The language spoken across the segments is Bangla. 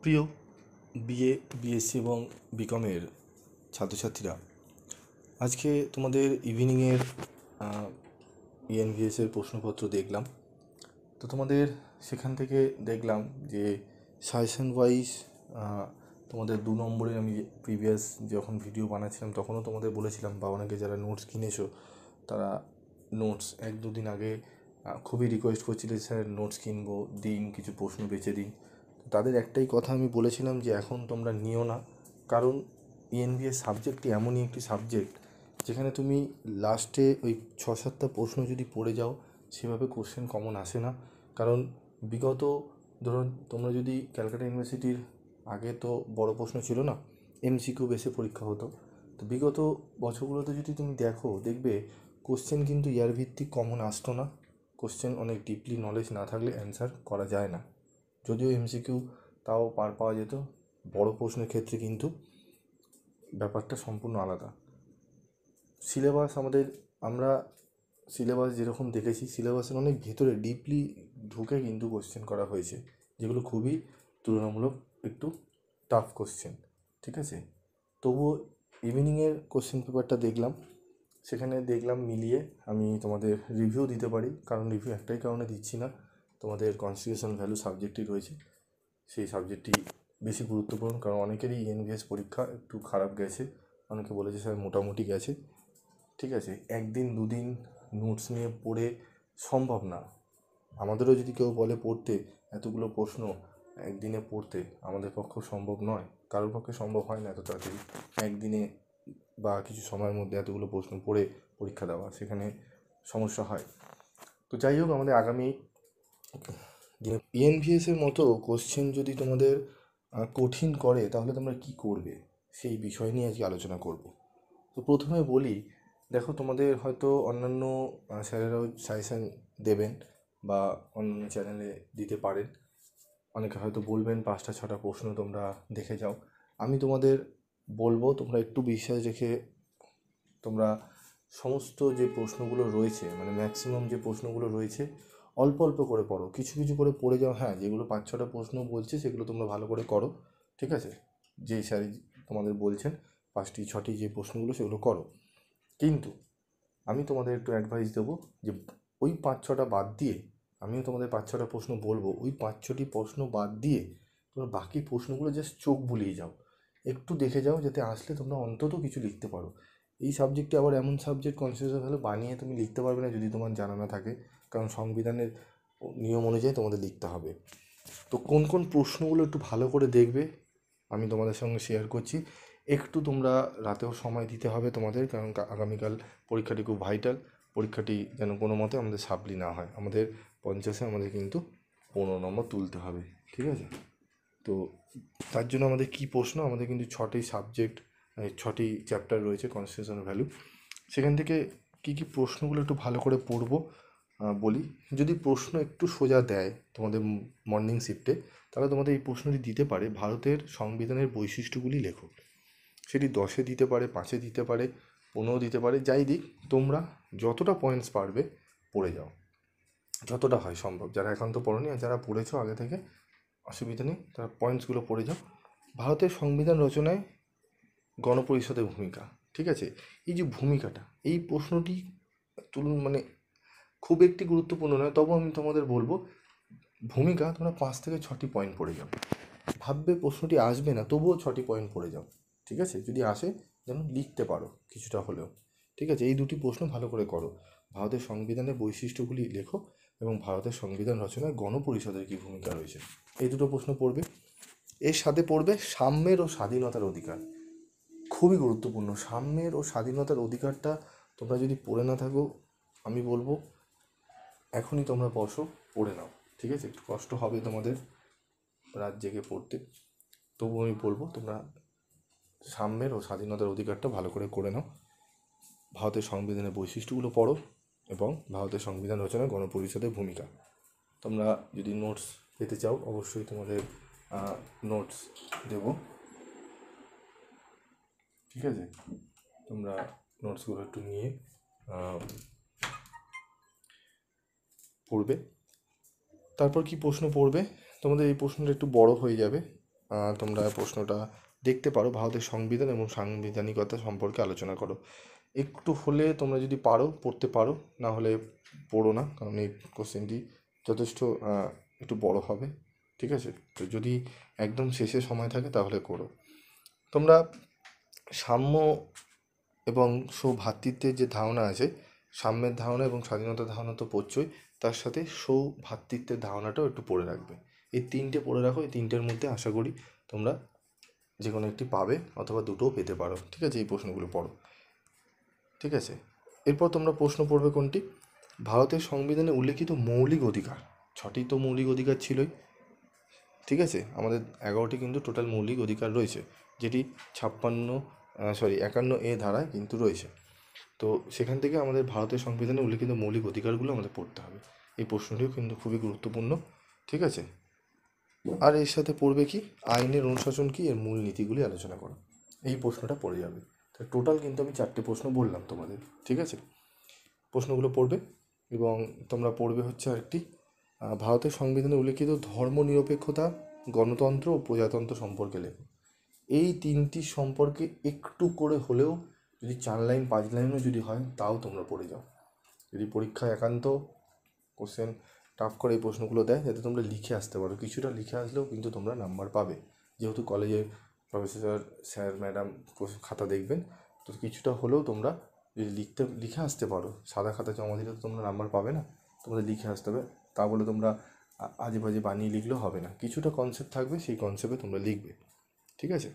প্রিয় বিএ, বিএসসি এবং বিকমের ছাত্রছাত্রীরা, আজকে তোমাদের ইভিনিংয়ের ইএনভিএসের প্রশ্নপত্র দেখলাম। তো তোমাদের সেখান থেকে দেখলাম যে সাজেশন ওয়াইজ তোমাদের 2 নম্বরের আমি প্রিভিয়াস যখন ভিডিও বানাচ্ছিলাম তখনও তোমাদের বলেছিলাম, বা অনেকে যারা নোটস কিনেছো তারা নোটস 1-2 দিন আগে খুবই রিকোয়েস্ট করছিলে, স্যার নোটস কিনবো, দিন কিছু প্রশ্ন বেছে দিন। তাদের একটাই কথা আমি বলেছিলাম যে এখন তোমরা নিও না, কারণ ইএনভিএস সাবজেক্টটি এমনই একটি সাবজেক্ট যেখানে তুমি লাস্টে ওই 6-7টা প্রশ্ন যদি পড়ে যাও সেভাবে কোশ্চেন কমন আসে না। কারণ বিগত ধরুন তোমরা যদি ক্যালকাটা ইউনিভার্সিটির আগে তো বড় প্রশ্ন ছিল না, এমসিকিউ বেসে পরীক্ষা হতো। তো বিগত বছরগুলোতে যদি তুমি দেখবে কোশ্চেন কিন্তু ইয়ার ভিত্তিক কমন আসতো না। কোশ্চেন অনেক ডিপলি নলেজ না থাকলে অ্যান্সার করা যায় না। যদিও এমসিকিউ তাও পার পাওয়া যেত, বড় প্রশ্নের ক্ষেত্রে কিন্তু ব্যাপারটা সম্পূর্ণ আলাদা। সিলেবাস আমরা সিলেবাস যেরকম দেখেছি, সিলেবাসের অনেক ভেতরে ডিপলি ঢুকে কিন্তু কোশ্চেন করা হয়েছে, যেগুলো খুবই তুলনামূলক একটু টাফ কোশ্চেন। ঠিক আছে, তবুও ইভিনিংয়ের কোশ্চেন পেপারটা দেখলাম, সেখানে দেখলাম মিলিয়ে আমি তোমাদের রিভিউ দিতে পারি। কারণ রিভিউ একটাই কারণে দিচ্ছি না, তোমাদের কনস্টিটিউশন ভ্যালু সাবজেক্টটি রয়েছে, সেই সাবজেক্টটি বেশি গুরুত্বপূর্ণ। কারণ অনেকেরই ইএনভিএস পরীক্ষা একটু খারাপ গেছে, অনেকে বলেছে স্যার মোটামুটি গেছে। ঠিক আছে, 1-2 দিন নোটস নিয়ে পড়ে সম্ভব না। আমাদেরও যদি কেউ বলে পড়তে এতগুলো প্রশ্ন একদিনে পড়তে, আমাদের পক্ষেও সম্ভব নয়, কারোর পক্ষে সম্ভব হয় না এত তাড়াতাড়ি একদিনে বা কিছু সময়ের মধ্যে এতগুলো প্রশ্ন পড়ে পরীক্ষা দেওয়া, সেখানে সমস্যা হয়। তো যাই হোক, আমাদের আগামী ইএনভিএসের মতো কোশ্চেন যদি তোমাদের কঠিন করে তাহলে তোমরা কি করবে, সেই বিষয় নিয়ে আজকে আলোচনা করব। তো প্রথমে বলি, দেখো তোমাদের হয়তো অন্যান্য স্যারেরাও সাজেশান দেবেন বা অন্যান্য চ্যানেলে দিতে পারেন, অনেকে হয়তো বলবেন 5টা 6টা প্রশ্ন তোমরা দেখে যাও। আমি তোমাদের বলবো তোমরা একটু বিশ্বাস রেখে তোমরা সমস্ত যে প্রশ্নগুলো রয়েছে, মানে ম্যাক্সিমাম যে প্রশ্নগুলো রয়েছে অল্প অল্প করে পড়ো, কিছু কিছু করে পড়ে যাও। হ্যাঁ, যেগুলো 5-6টা প্রশ্ন বলছে সেগুলো তোমরা ভালো করে করো, ঠিক আছে, যেই স্যার তোমাদের বলছেন 5টি 6টি যে প্রশ্নগুলো সেগুলো করো। কিন্তু আমি তোমাদের একটু অ্যাডভাইস দেবো যে ওই 5-6টা বাদ দিয়ে, আমিও তোমাদের 5-6টা প্রশ্ন বলবো, ওই 5-6টি প্রশ্ন বাদ দিয়ে তোমরা বাকি প্রশ্নগুলো জাস্ট চোখ বুলিয়ে যাও, একটু দেখে যাও, যাতে আসলে তোমরা অন্তত কিছু লিখতে পারো। এই সাবজেক্টে আবার এমন সাবজেক্ট কনসিডার ভ্যালু বানিয়ে তুমি লিখতে পারবে না যদি তোমার জানা না থাকে, কারণ সংবিধানের নিয়ম অনুযায়ী তোমাদের লিখতে হবে। তো কোন কোন প্রশ্নগুলো একটু ভালো করে দেখবে আমি তোমাদের সঙ্গে শেয়ার করছি। একটু তোমরা রাতেও সময় দিতে হবে তোমাদের, কারণ আগামীকাল পরীক্ষাটি খুব ভাইটাল। পরীক্ষাটি যেন কোনো মতে আমাদের সাপ্লি না হয়, আমাদের 50-এ আমাদের কিন্তু 15 নম্বর তুলতে হবে, ঠিক আছে। তো তার জন্য আমাদের কী প্রশ্ন, আমাদের কিন্তু 6টি সাবজেক্ট, 6টি চ্যাপ্টার রয়েছে কনস্টিটিউশন ভ্যালু, সেখান থেকে কী কী প্রশ্নগুলো একটু ভালো করে পড়বো বলি। যদি প্রশ্ন একটু সোজা দেয় তোমাদের মর্নিং শিফটে, তাহলে তোমাদের এই প্রশ্নটি দিতে পারে ভারতের সংবিধানের বৈশিষ্ট্যগুলি লেখো। সেটি 10-এ দিতে পারে, 5-এ দিতে পারে, 15 দিতে পারে, যাই দিক তোমরা যতটা পয়েন্টস পারবে পড়ে যাও, যতটা হয় সম্ভব। যারা এখন তো পড়োনি আর যারা পড়েছো আগে থেকে, অসুবিধা নেই, তারা পয়েন্টসগুলো পড়ে যাও। ভারতের সংবিধান রচনায় গণপরিষদের ভূমিকা, ঠিক আছে, এই যে ভূমিকাটা, এই প্রশ্নটি তুলুন, মানে খুব একটি গুরুত্বপূর্ণ নয়, তবু আমি তোমাদের বলবো ভূমিকা তোমরা 5-6টি পয়েন্ট পড়ে যাও। ভাববে প্রশ্নটি আসবে না, তবুও 6টি পয়েন্ট পড়ে যাও, ঠিক আছে, যদি আসে যেন লিখতে পারো কিছুটা হলেও, ঠিক আছে। এই দুটি প্রশ্ন ভালো করে করো। ভারতের সংবিধানের বৈশিষ্ট্যগুলি লেখো এবং ভারতের সংবিধান রচনায় গণপরিষদের কী ভূমিকা রয়েছে, এই দুটো প্রশ্ন পড়বে। এর সাথে পড়বে সাম্যের ও স্বাধীনতার অধিকার, খুবই গুরুত্বপূর্ণ। সাম্যের ও স্বাধীনতার অধিকারটা তোমরা যদি পড়ে না থাকো, আমি বলবো এখনই তোমরা বসো, পড়ে নাও, ঠিক আছে। একটু কষ্ট হবে তোমাদের রাত জেগে পড়তে, তবু আমি বলবো তোমরা সাম্যের ও স্বাধীনতার অধিকারটা ভালো করে নাও। ভারতের সংবিধানের বৈশিষ্ট্যগুলো পড়ো এবং ভারতের সংবিধান রচনায় গণপরিষদের ভূমিকা। তোমরা যদি নোটস পেতে চাও অবশ্যই তোমাদের নোটস দেব, ঠিক আছে। তোমরা নোটসগুলো একটু নিয়ে পড়বে। তারপর কি প্রশ্ন পড়বে, তোমাদের এই প্রশ্নটা একটু বড় হয়ে যাবে, তোমরা প্রশ্নটা দেখতে পারো। ভারতের সংবিধান এবং সাংবিধানিকতা সম্পর্কে আলোচনা করো। একটু হলে তোমরা যদি পারো পড়তে পারো, না হলে পড়ো না, কারণ এই কোশ্চেনটি যথেষ্ট একটু বড় হবে। ঠিক আছে, তো যদি একদম শেষে সময় থাকে তাহলে করো। তোমরা সাম্য এবং সৌভ্রাতৃত্বের যে ধারণা আছে, সাম্যের ধারণা এবং স্বাধীনতার ধারণা তো পড়ছই, তার সাথে সৌভ্রাতৃত্বের ধারণাটাও একটু পড়ে রাখবে। এই তিনটে পড়ে রাখো। এই তিনটের মধ্যে আশা করি তোমরা যে কোনো একটি পাবে, অথবা দুটোও পেতে পারো। ঠিক আছে, এই প্রশ্নগুলো পড়ো। ঠিক আছে, এরপর তোমরা প্রশ্ন পড়বে কোনটি? ভারতের সংবিধানে উল্লেখিত মৌলিক অধিকার, 6টি তো মৌলিক অধিকার ছিলই। ঠিক আছে, আমাদের 11টি কিন্তু টোটাল মৌলিক অধিকার রয়েছে, যেটি 51A ধারায় কিন্তু রয়েছে। তো সেখান থেকে আমাদের ভারতের সংবিধানে উল্লেখিত মৌলিক অধিকারগুলো আমাদের পড়তে হবে। এই প্রশ্নটিও কিন্তু খুবই গুরুত্বপূর্ণ। ঠিক আছে, আর এর সাথে পড়বে কি, আইনের অনুশাসন কি, এর মূল নীতিগুলি আলোচনা করো। এই প্রশ্নটা পড়ে যাবে। তো টোটাল কিন্তু আমি 4টে প্রশ্ন বললাম তোমাদের। ঠিক আছে, প্রশ্নগুলো পড়বে। এবং তোমরা পড়বে হচ্ছে আরেকটি, ভারতের সংবিধানে উল্লেখিত ধর্মনিরপেক্ষতা, গণতন্ত্র ও প্রজাতন্ত্র সম্পর্কে লেখো। এই তিনটি সম্পর্কে একটু করে হলেও, যদি 4 লাইন 5 লাইনও যদি হয়, তাও তোমরা পড়ে যাও। যদি পরীক্ষায় একান্ত কোশ্চেন টাফ করে এই প্রশ্নগুলো দেয়, যাতে তোমরা লিখে আসতে পারো। কিছুটা লিখে আসলেও কিন্তু তোমরা নাম্বার পাবে, যেহেতু কলেজের প্রফেসর স্যার ম্যাডাম খাতা দেখবেন। তো কিছুটা হলেও তোমরা যদি লিখে আসতে পারো, সাদা খাতা জমা দিলে তো তোমরা নাম্বার পাবে না। তোমাদের লিখে আসতে হবে। তা বলে তোমরা আজে বাজে বানিয়ে লিখলেও হবে না। কিছুটা কনসেপ্ট থাকবে, সেই কনসেপ্টে তোমরা লিখবে। ঠিক আছে,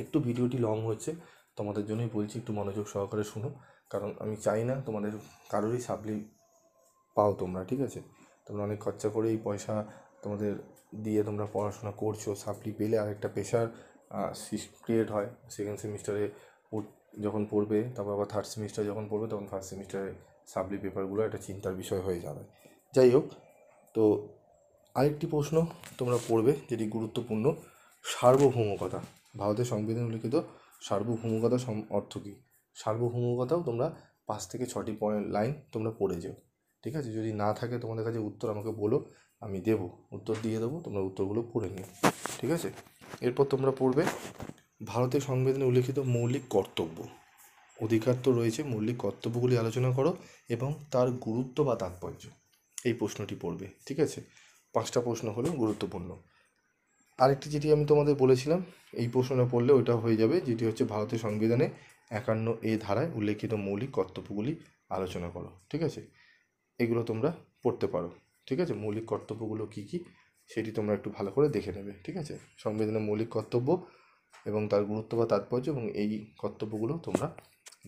একটু ভিডিওটি লং হচ্ছে, তোমাদের জন্যই বলছি, একটু মনোযোগ সহকারে শুনো। কারণ আমি চাই না তোমাদের কারোরই সাপ্লি পাও তোমরা। ঠিক আছে, তোমরা অনেক খরচা করে এই পয়সা তোমাদের দিয়ে তোমরা পড়াশোনা করছো, সাপ্লি পেলে আরেকটা প্রেশার ক্রিয়েট হয়। সেকেন্ড সেমিস্টারে যখন পড়বে, তারপর আবার থার্ড সেমিস্টার যখন পড়বে, তখন ফার্স্ট সেমিস্টারে সাপ্লি পেপারগুলো একটা চিন্তার বিষয় হয়ে যাবে। যাই হোক, তো আরেকটি প্রশ্ন তোমরা পড়বে যেটি গুরুত্বপূর্ণ, সার্বভৌমকতা। ভারতের সংবিধানে উল্লিখিত সার্বভৌমকতা অর্থ কী? সার্বভৌমকতাও তোমরা 5 থেকে 6টি লাইন তোমরা পড়ে যাও। ঠিক আছে, যদি না থাকে তোমাদের কাছে উত্তর, আমাকে বলো, আমি দেবো, উত্তর দিয়ে দেবো, তোমরা উত্তরগুলো পড়ে নিও। ঠিক আছে, এরপর তোমরা পড়বে ভারতের সংবিধানে উল্লিখিত মৌলিক কর্তব্য। অধিকার তো রয়েছে, মৌলিক কর্তব্যগুলি আলোচনা করো এবং তার গুরুত্ব বা তাৎপর্য। এই প্রশ্নটি পড়বে। ঠিক আছে, 5টা প্রশ্ন হলো গুরুত্বপূর্ণ। আরেকটি যেটি আমি তোমাদের বলেছিলাম, এই প্রশ্নটা পড়লে ওইটা হয়ে যাবে, যেটি হচ্ছে ভারতের সংবিধানে 51A ধারায় উল্লেখিত মৌলিক কর্তব্যগুলি আলোচনা করো। ঠিক আছে, এগুলো তোমরা পড়তে পারো। ঠিক আছে, মৌলিক কর্তব্যগুলো কী কী সেটি তোমরা একটু ভালো করে দেখে নেবে। ঠিক আছে, সংবিধানের মৌলিক কর্তব্য এবং তার গুরুত্ব বা তাৎপর্য, এবং এই কর্তব্যগুলো তোমরা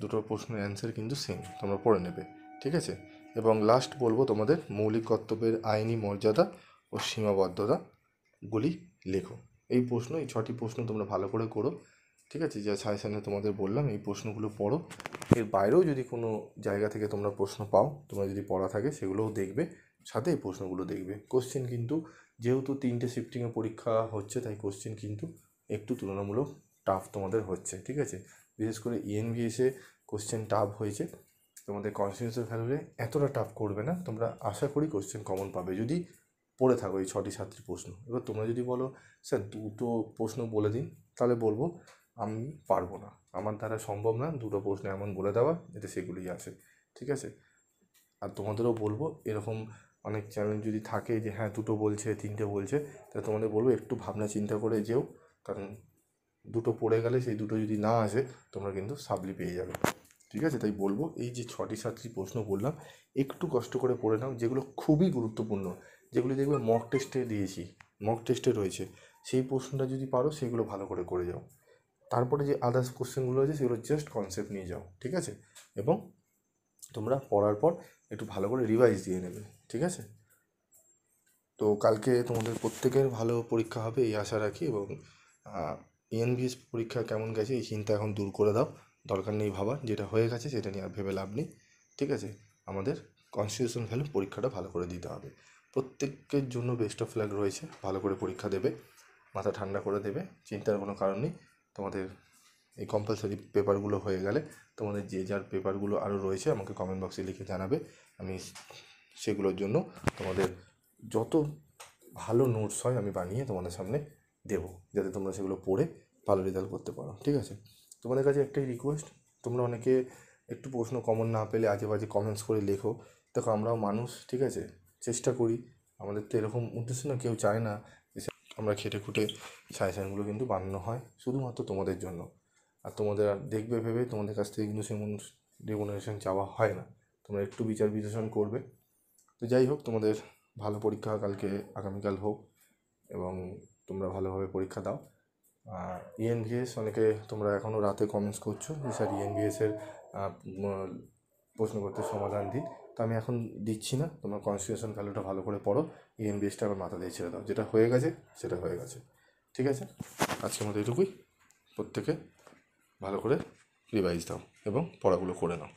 দুটো প্রশ্নের অ্যান্সার কিন্তু সেম, তোমরা পড়ে নেবে। ঠিক আছে, এবং লাস্ট বলবো তোমাদের মৌলিক কর্তব্যের আইনি মর্যাদা ও সীমাবদ্ধতাগুলি লেখো। এই প্রশ্ন, এই 6টি প্রশ্ন তোমরা ভালো করে করো। ঠিক আছে, যা সাজেশনে তোমাদের বললাম, এই প্রশ্নগুলো পড়ো। এর বাইরেও যদি কোনো জায়গা থেকে তোমরা প্রশ্ন পাও, তোমরা যদি পড়া থাকে, সেগুলোও দেখবে, সাথে এই প্রশ্নগুলো দেখবে। কোশ্চেন কিন্তু, যেহেতু 3টে শিফটিংয়ে পরীক্ষা হচ্ছে, তাই কোশ্চেন কিন্তু একটু তুলনামূলক টাফ তোমাদের হচ্ছে। ঠিক আছে, বিশেষ করে ইএনভিএসে কোশ্চেন টাফ হয়েছে। তোমাদের কনস্টিটিউশনাল ভ্যালুতে এতটা টাফ করবে না, তোমরা আশা করি কোশ্চেন কমন পাবে যদি পড়ে থাকো এই 6টি 7টি প্রশ্ন। এবার তোমরা যদি বলো স্যার 2টো প্রশ্ন বলে দিন, তাহলে বলবো আমি পারবো না, আমার দ্বারা সম্ভব না 2টো প্রশ্ন এমন বলে দেওয়া যাতে সেগুলিই আসে। ঠিক আছে, আর তোমাদেরও বলবো, এরকম অনেক চ্যালেঞ্জ যদি থাকে যে হ্যাঁ 2টো বলছে 3টে বলছে, তাহলে তোমাদের বলবো একটু ভাবনা চিন্তা করে যেও, কারণ 2টো পড়ে গেলে সেই 2টো যদি না আসে, তোমরা কিন্তু সাপ্লি পেয়ে যাবে। ঠিক আছে, তাই বলবো এই যে 6টি 7টি প্রশ্ন বললাম, একটু কষ্ট করে পড়ে নাও, যেগুলো খুবই গুরুত্বপূর্ণ, যেগুলি দেখবে মক টেস্টে দিয়েছি, মক টেস্টে রয়েছে, সেই প্রশ্নটা যদি পারো সেগুলো ভালো করে করে যাও। তারপরে যে আদার্স কোশ্চেনগুলো আছে সেগুলো জাস্ট কনসেপ্ট নিয়ে যাও। ঠিক আছে, এবং তোমরা পড়ার পর একটু ভালো করে রিভাইজ দিয়ে নেবে। ঠিক আছে, তো কালকে তোমাদের প্রত্যেকের ভালো পরীক্ষা হবে এই আশা রাখি। এবং ইএনভিএস পরীক্ষা কেমন গেছে এই চিন্তা এখন দূর করে দাও, দরকার নেই ভাবার, যেটা হয়ে গেছে সেটা নিয়ে আর ভেবে লাভ নেই। ঠিক আছে, আমাদের কনস্টিটিউশন ভ্যালু পরীক্ষাটা ভালো করে দিতে হবে। প্রত্যেকের জন্য বেস্ট অফ লাক রয়েছে, ভালো করে পরীক্ষা দেবে, মাথা ঠান্ডা করে দেবে, চিন্তার কোনো কারণ নেই। তোমাদের এই কম্পালসারি পেপারগুলো হয়ে গেলে তোমাদের যে যার পেপারগুলো আরও রয়েছে আমাকে কমেন্ট বক্সে লিখে জানাবে, আমি সেগুলোর জন্য তোমাদের যত ভালো নোটস হয় আমি বানিয়ে তোমাদের সামনে দেবো, যাতে তোমরা সেগুলো পড়ে ভালো রেজাল্ট করতে পারো। ঠিক আছে, তোমাদের কাছে একটাই রিকোয়েস্ট, তোমরা অনেকে একটু প্রশ্ন কমন না পেলে আজে বাজে কমেন্টস করে লেখো। দেখো আমরাও মানুষ, ঠিক আছে, চেষ্টা করি, আমাদের তো এরকম উদ্দেশ্য না, কেউ চায় না যে আমরা খেটে খুঁটে সাজেশানগুলো কিন্তু বানানো হয় শুধুমাত্র তোমাদের জন্য। আর তোমাদের আর দেখবে ভেবে তোমাদের কাছ থেকে কিন্তু সেমন রেমুনারেশন চাওয়া হয় না, তোমরা একটু বিচার বিশ্লেষণ করবে। তো যাই হোক, তোমাদের ভালো পরীক্ষা কালকে আগামীকাল হোক এবং তোমরা ভালোভাবে পরীক্ষা দাও। আর ইএনভিএস অনেকে তোমরা এখনও রাতে কমেন্টস করছো যে স্যার ইএনভিএসের প্রশ্নপত্রের সমাধান দিন, তো আমি এখন দিচ্ছি না, তোমরা কনস্টিটিউশন ভ্যালুটা ভালো করে পড়ো, ইএনভিএসটা আবার মাথা দিয়ে ছেড়ে দাও, যেটা হয়ে গেছে সেটা হয়ে গেছে। ঠিক আছে, আজকের মতো এটুকুই। প্রত্যেকে ভালো করে রিভাইজ দাও এবং পড়াগুলো করে নাও।